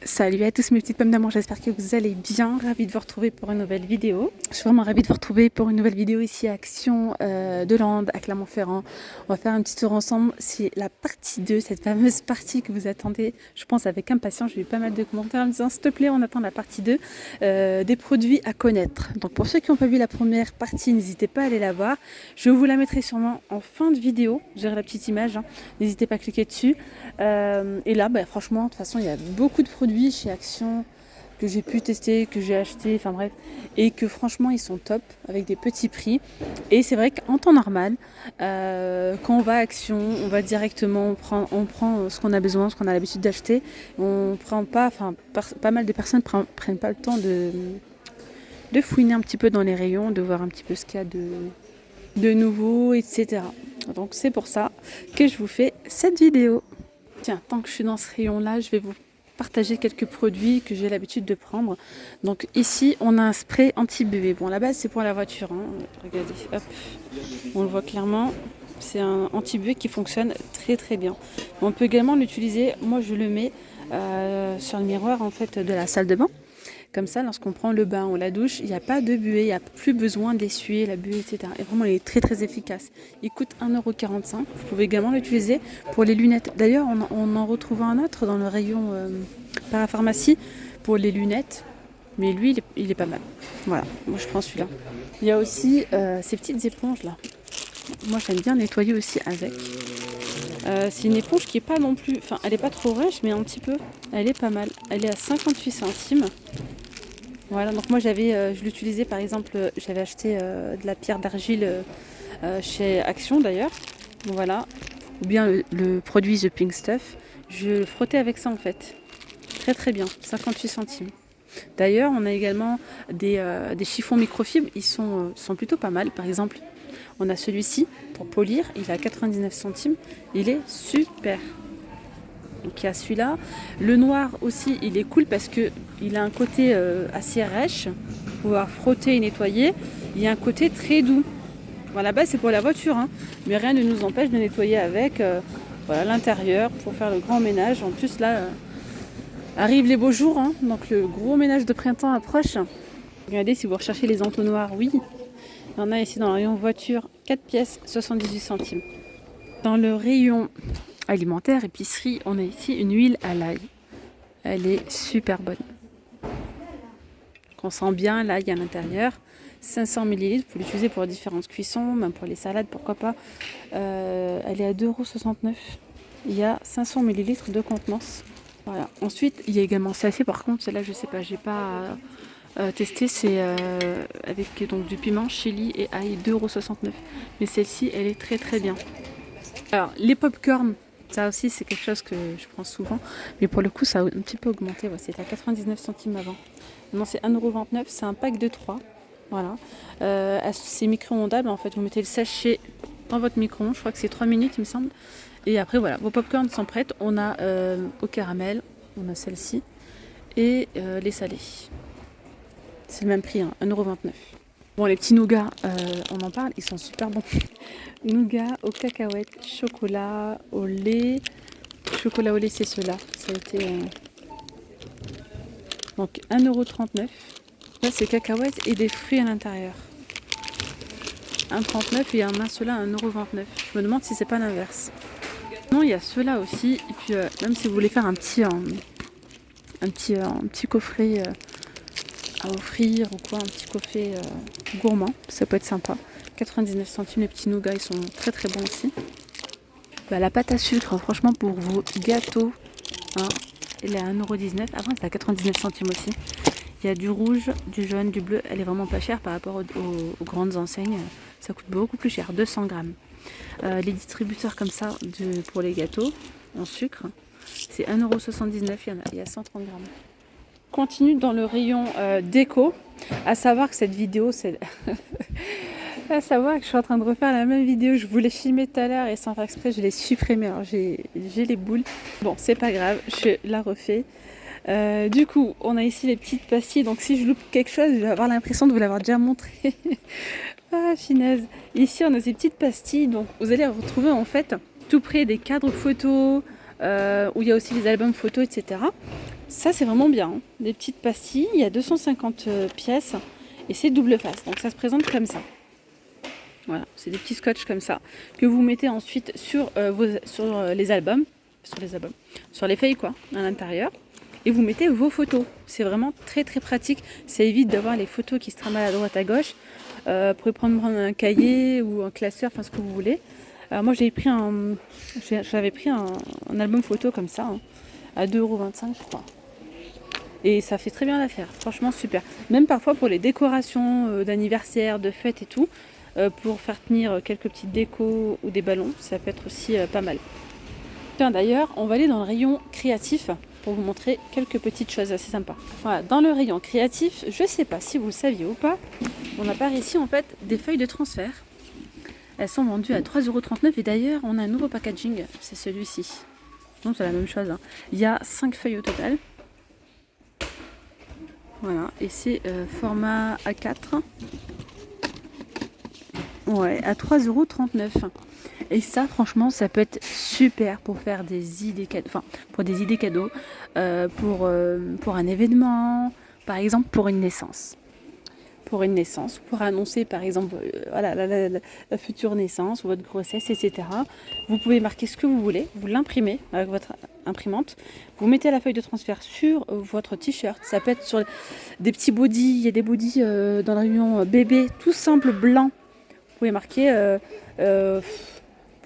Salut à tous mes petites pommes d'amour, j'espère que vous allez bien. Ravie de vous retrouver pour une nouvelle vidéo. Je suis vraiment ravie de vous retrouver pour une nouvelle vidéo ici à Action de Lande, à Clermont-Ferrand. On va faire un petit tour ensemble. C'est la partie 2, cette fameuse partie que vous attendez, je pense, avec impatience. J'ai eu pas mal de commentaires en me disant s'il te plaît, on attend la partie 2 des produits à connaître. Donc pour ceux qui n'ont pas vu la première partie, n'hésitez pas à aller la voir. Je vous la mettrai sûrement en fin de vidéo. J'aurai la petite image, hein. N'hésitez pas à cliquer dessus. Et là, franchement, de toute façon, il y a beaucoup de produits chez Action que j'ai pu tester, que j'ai acheté, enfin bref, et que franchement ils sont top avec des petits prix. Et c'est vrai qu'en temps normal, quand on va à Action, on va directement, on prend ce qu'on a besoin, ce qu'on a l'habitude d'acheter. On prend pas, pas mal de personnes prennent pas le temps de fouiner un petit peu dans les rayons, de voir un petit peu ce qu'il y a de nouveau, etc. Donc c'est pour ça que je vous fais cette vidéo. Tiens, tant que je suis dans ce rayon-là, je vais vous partager quelques produits que j'ai l'habitude de prendre. Donc ici, on a un spray anti-BV. Bon, à la base, c'est pour la voiture. Hein. Regardez, hop, on le voit clairement. C'est un anti-BV qui fonctionne très très bien. On peut également l'utiliser, moi je le mets sur le miroir en fait de la salle de bain. Comme ça, lorsqu'on prend le bain ou la douche, il n'y a pas de buée, il n'y a plus besoin d'essuyer la buée, etc. Et vraiment, il est très très efficace. Il coûte 1,45 €. Vous pouvez également l'utiliser pour les lunettes. D'ailleurs, on en retrouve un autre dans le rayon parapharmacie pour les lunettes. Mais lui, il est pas mal. Voilà, moi je prends celui-là. Il y a aussi ces petites éponges là. Moi, j'aime bien nettoyer aussi avec. C'est une éponge qui est pas non plus... Enfin, elle est pas trop rêche, mais un petit peu. Elle est pas mal. Elle est à 58 centimes. Voilà, donc moi je l'utilisais par exemple, j'avais acheté de la pierre d'argile chez Action d'ailleurs, voilà, ou bien le produit The Pink Stuff, je le frottais avec ça en fait, très très bien, 58 centimes. D'ailleurs, on a également des chiffons microfibres, ils sont plutôt pas mal, par exemple, on a celui-ci pour polir, il est à 99 centimes, il est super. Donc il y a celui-là. Le noir aussi, il est cool parce qu'il a un côté assez rêche, pour pouvoir frotter et nettoyer. Il y a un côté très doux. Bon, à la base, c'est pour la voiture, hein, mais rien ne nous empêche de nettoyer avec voilà, l'intérieur pour faire le grand ménage. En plus, là, arrivent les beaux jours, hein, donc le gros ménage de printemps approche. Regardez, si vous recherchez les entonnoirs, oui. Il y en a ici dans le rayon voiture, 4 pièces, 78 centimes. Dans le rayon alimentaire, épicerie, on a ici une huile à l'ail. Elle est super bonne. On sent bien l'ail à l'intérieur. 500 ml, vous pouvez l'utiliser pour différentes cuissons, même pour les salades, pourquoi pas. Elle est à 2,69 €. Il y a 500 ml de contenance. Voilà. Ensuite, il y a également celle-ci, par contre, celle-là, je sais pas, j'ai pas testé. C'est avec donc, du piment, chili et ail, 2,69 €. Mais celle-ci, elle est très très bien. Alors, les pop-corn, ça aussi, c'est quelque chose que je prends souvent. Mais pour le coup, ça a un petit peu augmenté. Ouais, c'était à 99 centimes avant. Maintenant, c'est 1,29 €. C'est un pack de 3. Voilà. C'est micro-ondables. En fait, vous mettez le sachet dans votre micro-ondes. Je crois que c'est 3 minutes, il me semble. Et après, voilà, vos pop-corn sont prêtes. On a au caramel, on a celle-ci. Et les salés. C'est le même prix, hein, 1,29 €. Bon, les petits nougats, on en parle, ils sont super bons. Nougats aux cacahuètes, chocolat au lait. Chocolat au lait, c'est ceux-là. Ça a été donc 1,39 €. Là, c'est cacahuètes et des fruits à l'intérieur. 1,39 € et il y en a ceux-là à 1,29 €. Je me demande si c'est pas l'inverse. Non, il y a ceux-là aussi. Et puis, même si vous voulez faire un petit coffret à offrir ou quoi, un petit coffret gourmand, ça peut être sympa. 99 centimes, les petits nougats, ils sont très très bons aussi. La pâte à sucre, franchement, pour vos gâteaux, hein, elle est à 1,19 €. Avant, c'était à 99 centimes aussi. Il y a du rouge, du jaune, du bleu. Elle est vraiment pas chère par rapport aux grandes enseignes. Ça coûte beaucoup plus cher, 200 grammes. Les distributeurs comme ça pour les gâteaux en sucre, c'est 1,79 €. Il y a 130 grammes. Continue dans le rayon déco. À savoir que cette vidéo, c'est... à savoir que je suis en train de refaire la même vidéo. Je voulais filmer tout à l'heure et sans faire exprès, je l'ai supprimée. Alors j'ai les boules. Bon, c'est pas grave, je la refais. Du coup, on a ici les petites pastilles. Donc si je loupe quelque chose, je vais avoir l'impression de vous l'avoir déjà montré. Ah, finesse. Ici, on a ces petites pastilles. Donc vous allez retrouver en fait tout près des cadres photos, où il y a aussi les albums photos, etc. Ça c'est vraiment bien, hein. Des petites pastilles, il y a 250 pièces et c'est double face, donc ça se présente comme ça. Voilà, c'est des petits scotch comme ça que vous mettez ensuite sur, les albums, sur les feuilles quoi, à l'intérieur. Et vous mettez vos photos. C'est vraiment très très pratique. Ça évite d'avoir les photos qui se trimbalent à droite à gauche. Vous pouvez prendre un cahier ou un classeur, enfin ce que vous voulez. Alors moi j'avais pris un album photo comme ça, hein, à 2,25 € je crois. Et ça fait très bien l'affaire, franchement super. Même parfois pour les décorations d'anniversaire, de fêtes et tout, pour faire tenir quelques petites décos ou des ballons, ça peut être aussi pas mal. Tiens d'ailleurs, on va aller dans le rayon créatif pour vous montrer quelques petites choses assez sympas. Voilà, dans le rayon créatif, je ne sais pas si vous le saviez ou pas, on a par ici en fait des feuilles de transfert. Elles sont vendues à 3,39 € et d'ailleurs on a un nouveau packaging, c'est celui-ci. Donc c'est la même chose, hein. Il y a 5 feuilles au total. Voilà, et c'est format A4. Ouais, à 3,39 €. Et ça, franchement, ça peut être super pour faire des idées cadeaux, enfin, pour des idées cadeaux, pour un événement, par exemple pour une naissance. Pour une naissance, pour annoncer par exemple voilà, la future naissance ou votre grossesse, etc. Vous pouvez marquer ce que vous voulez, vous l'imprimez avec votre imprimante, vous mettez la feuille de transfert sur votre t-shirt, ça peut être sur des petits bodys, il y a des bodys dans le rayon bébé, tout simple blanc. Vous pouvez marquer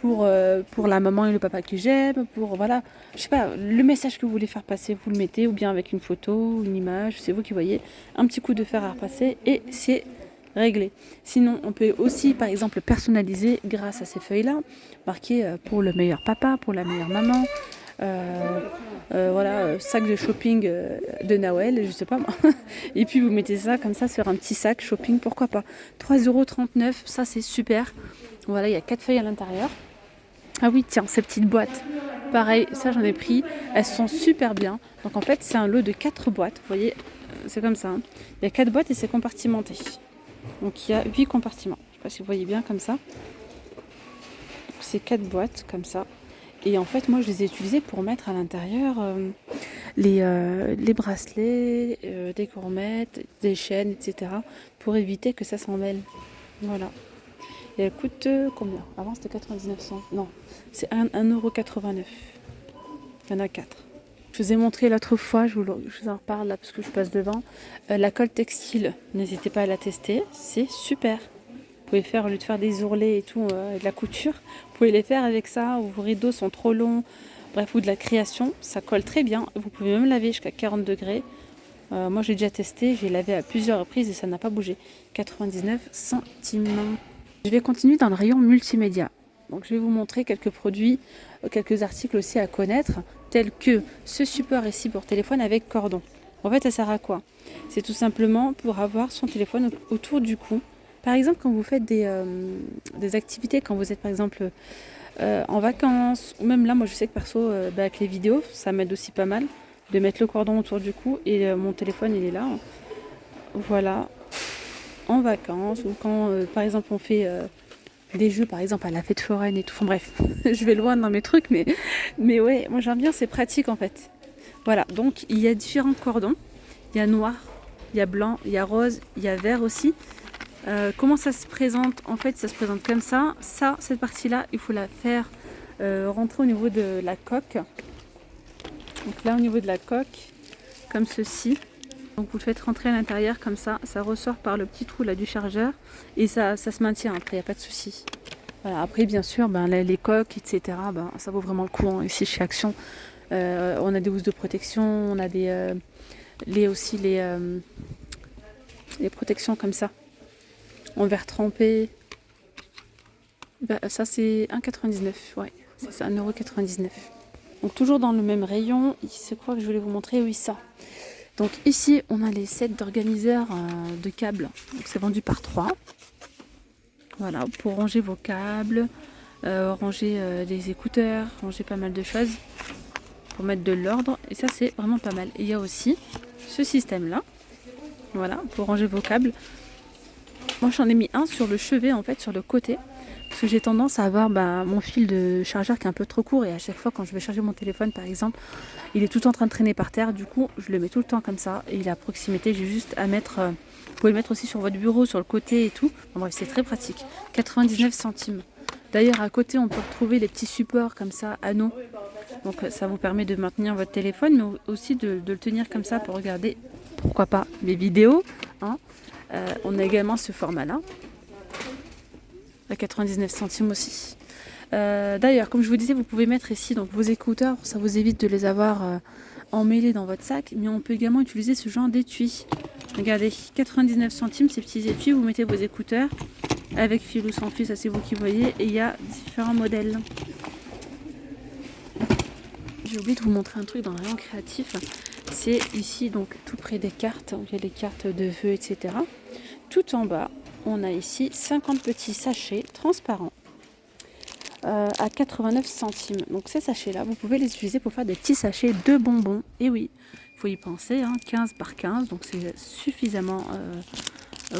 pour la maman et le papa que j'aime, pour voilà, je sais pas, le message que vous voulez faire passer, vous le mettez, ou bien avec une photo, une image, c'est vous qui voyez, un petit coup de fer à repasser et c'est réglé. Sinon, on peut aussi, par exemple, personnaliser grâce à ces feuilles-là, marquer pour le meilleur papa, pour la meilleure maman, voilà, sac de shopping de Noël, je sais pas moi. Et puis vous mettez ça comme ça sur un petit sac shopping, pourquoi pas. 3,39 €, ça c'est super. Voilà, il y a 4 feuilles à l'intérieur. Ah oui, tiens, ces petites boîtes. Pareil, ça j'en ai pris. Elles sont super bien. Donc en fait, c'est un lot de 4 boîtes. Vous voyez, c'est comme ça, hein. Il y a 4 boîtes et c'est compartimenté. Donc il y a 8 compartiments. Je ne sais pas si vous voyez bien comme ça. C'est 4 boîtes comme ça. Et en fait, moi, je les ai utilisées pour mettre à l'intérieur les bracelets, des gourmettes, des chaînes, etc. pour éviter que ça s'en mêle. Voilà. Et elle coûte combien? Avant, c'était 99 cents. Non, c'est 1,89 €. Il y en a 4. Je vous ai montré l'autre fois, je vous en reparle là parce que je passe devant. La colle textile, n'hésitez pas à la tester, c'est super. Vous pouvez faire, au lieu de faire des ourlets et tout, de la couture, vous pouvez les faire avec ça, ou vos rideaux sont trop longs, bref, ou de la création, ça colle très bien. Vous pouvez même laver jusqu'à 40 degrés. Moi j'ai déjà testé, j'ai lavé à plusieurs reprises et ça n'a pas bougé. 99 centimes. Je vais continuer dans le rayon multimédia. Donc je vais vous montrer quelques produits, quelques articles aussi à connaître, tels que ce support ici pour téléphone avec cordon. En fait, ça sert à quoi? C'est tout simplement pour avoir son téléphone autour du cou. Par exemple, quand vous faites des activités, quand vous êtes par exemple en vacances, ou même là, moi je sais que perso, avec les vidéos, ça m'aide aussi pas mal de mettre le cordon autour du cou et mon téléphone il est là. Voilà, en vacances ou quand par exemple on fait des jeux par exemple à la fête foraine et tout. Enfin bref, je vais loin dans mes trucs, mais ouais, moi j'aime bien, c'est pratique en fait. Voilà, donc il y a différents cordons. Il y a noir, il y a blanc, il y a rose, il y a vert aussi. Comment ça se présente? En fait, ça se présente comme ça. Ça, cette partie-là, il faut la faire rentrer au niveau de la coque. Donc là, au niveau de la coque, comme ceci. Donc vous le faites rentrer à l'intérieur comme ça. Ça ressort par le petit trou là du chargeur et ça se maintient après, il n'y a pas de souci. Voilà, après, bien sûr, ben, les coques, etc., ben, ça vaut vraiment le coup, hein. Ici, chez Action, on a des housses de protection, on a les protections comme ça, en verre trempé. Ben, ça, c'est 1,99 €. Ouais, c'est ça, 1,99 €. Donc, toujours dans le même rayon, c'est quoi que je voulais vous montrer? Oui, ça. Donc, ici, on a les sets d'organiseurs de câbles. Donc, c'est vendu par 3. Voilà, pour ranger vos câbles, ranger des écouteurs, ranger pas mal de choses, pour mettre de l'ordre. Et ça, c'est vraiment pas mal. Et il y a aussi ce système-là, voilà, pour ranger vos câbles. Moi, j'en ai mis un sur le chevet, en fait, sur le côté, Parce que j'ai tendance à avoir mon fil de chargeur qui est un peu trop court et à chaque fois quand je vais charger mon téléphone par exemple, il est tout le temps en train de traîner par terre. Du coup, je le mets tout le temps comme ça et il est à proximité. J'ai juste à mettre, vous pouvez le mettre aussi sur votre bureau, sur le côté et tout. Bon, bref, c'est très pratique. 99 centimes. D'ailleurs, à côté, on peut retrouver les petits supports comme ça, anneaux. Donc ça vous permet de maintenir votre téléphone, mais aussi de le tenir comme ça pour regarder, pourquoi pas, mes vidéos. Hein. On a également ce format-là, à 99 centimes aussi. D'ailleurs, comme je vous disais, vous pouvez mettre ici donc, vos écouteurs, ça vous évite de les avoir emmêlés dans votre sac, mais on peut également utiliser ce genre d'étui. Regardez, 99 centimes, ces petits étuis, vous mettez vos écouteurs, avec fil ou sans fil, ça c'est vous qui voyez, et il y a différents modèles. J'ai oublié de vous montrer un truc dans le rayon créatif. C'est ici, donc tout près des cartes, où il y a les cartes de vœux, etc. Tout en bas, on a ici 50 petits sachets transparents à 89 centimes. Donc ces sachets-là, vous pouvez les utiliser pour faire des petits sachets de bonbons. Et oui, il faut y penser, hein, 15 par 15, donc c'est suffisamment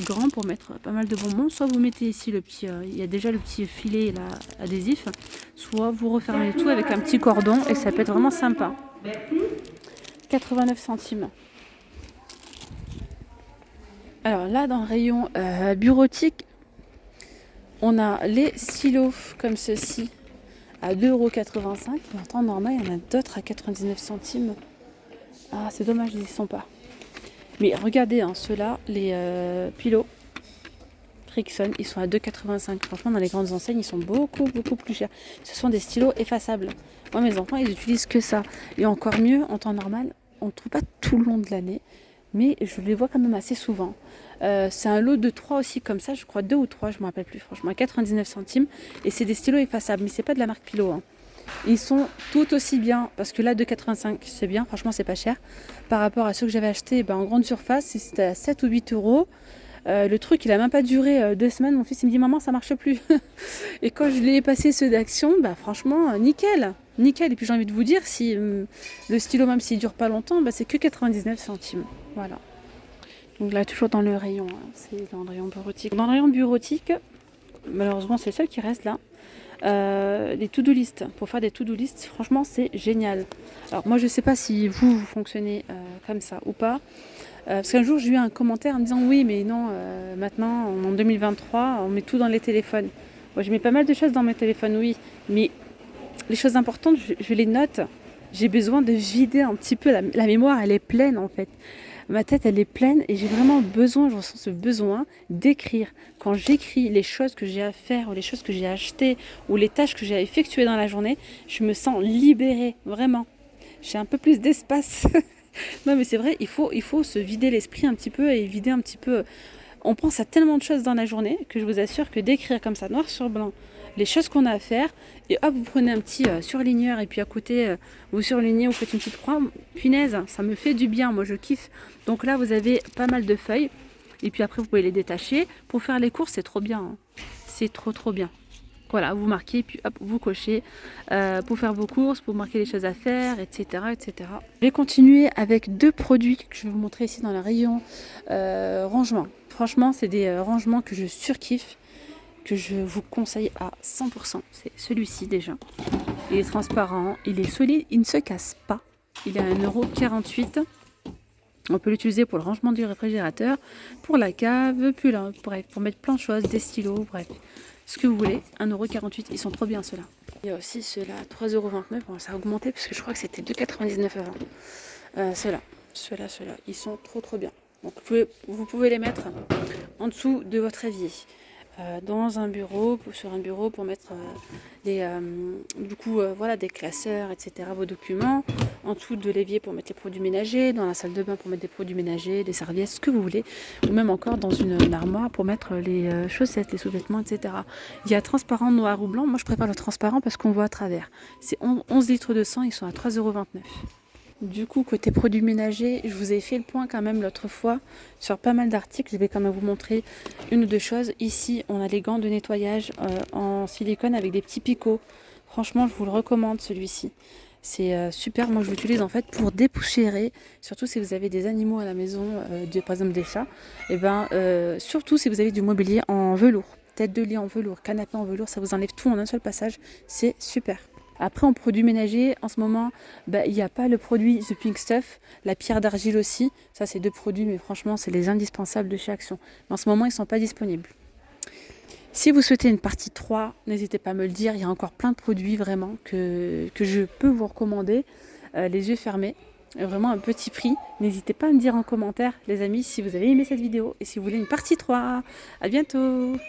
grand pour mettre pas mal de bonbons. Soit vous mettez ici le petit, il y a déjà le petit filet là, adhésif, soit vous refermez tout avec un petit cordon et ça peut être vraiment sympa. 89 centimes. Alors là, dans le rayon bureautique, on a les stylos comme ceci à 2,85 €. En temps normal, il y en a d'autres à 99 centimes. Ah, c'est dommage, ils n'y sont pas. Mais regardez, hein, ceux-là, les Pilo Frickson, ils sont à 2,85 €. Franchement, dans les grandes enseignes, ils sont beaucoup plus chers. Ce sont des stylos effaçables. Moi, mes enfants, ils utilisent que ça. Et encore mieux, en temps normal, on ne trouve pas tout le long de l'année. Mais je les vois quand même assez souvent. C'est un lot de 3 aussi comme ça, je crois 2 ou 3, je ne me rappelle plus franchement, à 99 centimes. Et c'est des stylos effaçables, mais c'est pas de la marque Pilo. Hein. Ils sont tout aussi bien, parce que là 2,85 € c'est bien, franchement c'est pas cher. Par rapport à ceux que j'avais achetés en grande surface, c'était à 7 ou 8 €. Le truc il a même pas duré 2 semaines, mon fils il me dit maman ça marche plus. Et quand je l'ai passé ceux d'Action, franchement nickel. Nickel, et puis j'ai envie de vous dire, si le stylo même s'il dure pas longtemps, c'est que 99 centimes. Voilà. Donc là toujours dans le rayon, hein, c'est dans le rayon bureautique. Dans le rayon bureautique, malheureusement c'est le seul qui reste là. Les to-do list, pour faire des to-do list, franchement c'est génial. Alors moi je sais pas si vous fonctionnez comme ça ou pas. Parce qu'un jour j'ai eu un commentaire en me disant oui mais non, maintenant en 2023 on met tout dans les téléphones. Moi je mets pas mal de choses dans mes téléphones, oui, mais les choses importantes je les note. J'ai besoin de vider un petit peu, la mémoire elle est pleine en fait. Ma tête elle est pleine et j'ai vraiment besoin, je ressens ce besoin d'écrire. Quand j'écris les choses que j'ai à faire ou les choses que j'ai achetées ou les tâches que j'ai à effectuer dans la journée, je me sens libérée, vraiment. J'ai un peu plus d'espace. Non mais c'est vrai, il faut se vider l'esprit un petit peu et vider un petit peu. On pense à tellement de choses dans la journée que je vous assure que d'écrire comme ça, noir sur blanc, les choses qu'on a à faire, et hop, vous prenez un petit surligneur et puis à côté, vous surlignez, vous faites une petite croix, punaise, ça me fait du bien, moi je kiffe. Donc là, vous avez pas mal de feuilles, et puis après, vous pouvez les détacher. Pour faire les courses, c'est trop bien, hein. C'est trop bien. Voilà, vous marquez, puis hop, vous cochez pour faire vos courses, pour marquer les choses à faire, etc., etc. Je vais continuer avec 2 produits que je vais vous montrer ici dans le rayon rangement. Franchement, c'est des rangements que je surkiffe, que je vous conseille à 100%. C'est celui-ci déjà. Il est transparent, il est solide, il ne se casse pas. Il est à 1,48 €. On peut l'utiliser pour le rangement du réfrigérateur, pour la cave, puis là, bref, pour mettre plein de choses, des stylos, bref. Ce que vous voulez, 1,48 €, ils sont trop bien ceux-là. Il y a aussi ceux-là à 3,29 €. Bon, ça a augmenté parce que je crois que c'était 2,99 € avant. Ceux-là, ils sont trop bien. Donc vous pouvez les mettre en dessous de votre évier. Dans un bureau, sur un bureau pour mettre voilà, des classeurs, etc., vos documents, en dessous de l'évier pour mettre les produits ménagers, dans la salle de bain pour mettre des produits ménagers, des serviettes, ce que vous voulez, ou même encore dans une armoire pour mettre les chaussettes, les sous-vêtements, etc. Il y a transparent, noir ou blanc. Moi je préfère le transparent parce qu'on voit à travers. C'est 11 litres de sang, ils sont à 3,29 €. Du coup, côté produits ménagers, je vous ai fait le point quand même l'autre fois sur pas mal d'articles. Je vais quand même vous montrer une ou deux choses. Ici, on a les gants de nettoyage en silicone avec des petits picots. Franchement, je vous le recommande celui-ci. C'est super. Moi, je l'utilise en fait pour dépoussiérer. Surtout si vous avez des animaux à la maison, par exemple des chats. Et surtout si vous avez du mobilier en velours. tête de lit en velours, canapé en velours, ça vous enlève tout en un seul passage, c'est super. Après, en produits ménagers, en ce moment, il n'y a pas le produit The Pink Stuff, la pierre d'argile aussi. Ça, c'est 2 produits, mais franchement, c'est les indispensables de chez Action. Mais en ce moment, ils ne sont pas disponibles. Si vous souhaitez une partie 3, n'hésitez pas à me le dire. Il y a encore plein de produits vraiment que je peux vous recommander, les yeux fermés. Vraiment un petit prix. N'hésitez pas à me dire en commentaire, les amis, si vous avez aimé cette vidéo et si vous voulez une partie 3. À bientôt!